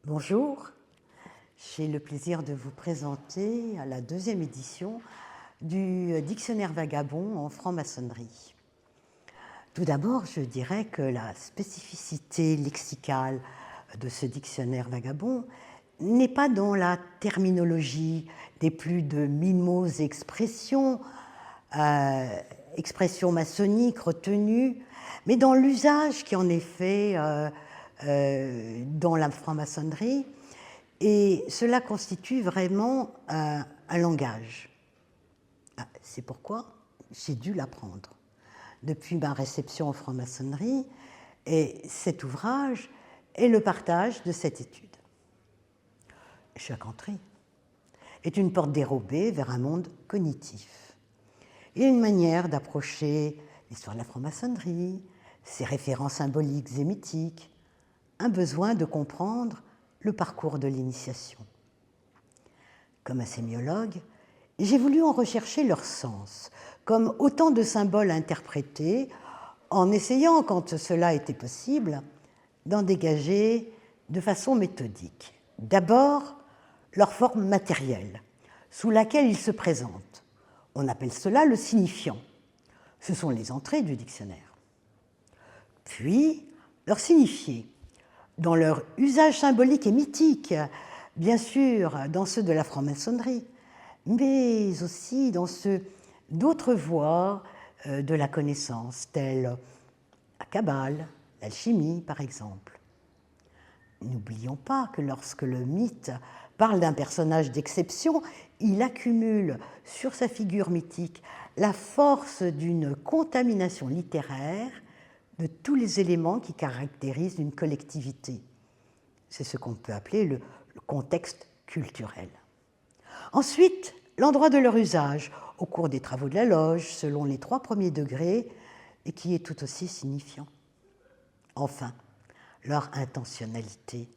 Bonjour, j'ai le plaisir de vous présenter à la deuxième édition du dictionnaire vagabond en franc-maçonnerie. Tout d'abord, je dirais que la spécificité lexicale de ce dictionnaire vagabond n'est pas dans la terminologie des plus de 1000 mots et expressions, expressions maçonniques retenues, mais dans l'usage qui en est fait dans la franc-maçonnerie, et cela constitue vraiment un langage. C'est pourquoi j'ai dû l'apprendre depuis ma réception en franc-maçonnerie, et cet ouvrage est le partage de cette étude. Chaque entrée est une porte dérobée vers un monde cognitif et une manière d'approcher l'histoire de la franc-maçonnerie, ses références symboliques et mythiques, un besoin de comprendre le parcours de l'initiation. Comme un sémiologue, j'ai voulu en rechercher leur sens, comme autant de symboles interprétés, en essayant, quand cela était possible, d'en dégager de façon méthodique. D'abord, leur forme matérielle, sous laquelle ils se présentent. On appelle cela le signifiant. Ce sont les entrées du dictionnaire. Puis, leur signifié, dans leur usage symbolique et mythique, bien sûr dans ceux de la franc-maçonnerie, mais aussi dans ceux d'autres voies de la connaissance, telles la Kabbale, l'alchimie par exemple. N'oublions pas que lorsque le mythe parle d'un personnage d'exception, il accumule sur sa figure mythique la force d'une contamination littéraire de tous les éléments qui caractérisent une collectivité. C'est ce qu'on peut appeler le contexte culturel. Ensuite, l'endroit de leur usage, au cours des travaux de la loge, selon les 3 premiers degrés, et qui est tout aussi signifiant. Enfin, leur intentionnalité.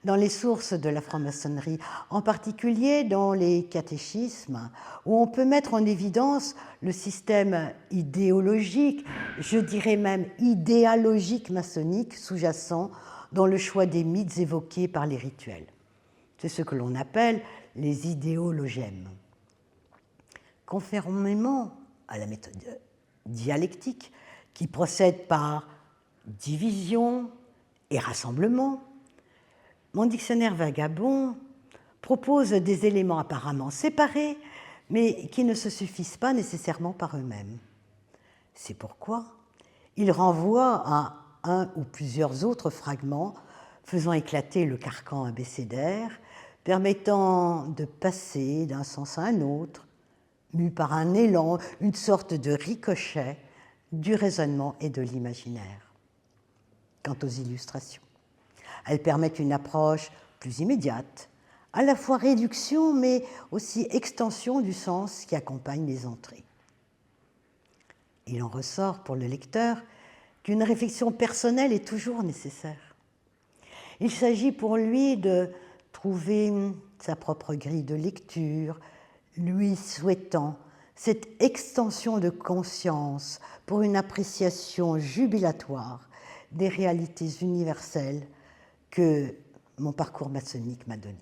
Dans les sources de la franc-maçonnerie, en particulier dans les catéchismes, où on peut mettre en évidence le système idéologique, je dirais même idéologique maçonnique sous-jacent dans le choix des mythes évoqués par les rituels. C'est ce que l'on appelle les idéologèmes. Conformément à la méthode dialectique, qui procède par division et rassemblement, mon dictionnaire vagabond propose des éléments apparemment séparés, mais qui ne se suffisent pas nécessairement par eux-mêmes. C'est pourquoi il renvoie à un ou plusieurs autres fragments faisant éclater le carcan abécédaire, permettant de passer d'un sens à un autre, mu par un élan, une sorte de ricochet du raisonnement et de l'imaginaire. Quant aux illustrations, elles permettent une approche plus immédiate, à la fois réduction mais aussi extension du sens qui accompagne les entrées. Il en ressort pour le lecteur qu'une réflexion personnelle est toujours nécessaire. Il s'agit pour lui de trouver sa propre grille de lecture, lui souhaitant cette extension de conscience pour une appréciation jubilatoire des réalités universelles que mon parcours maçonnique m'a données.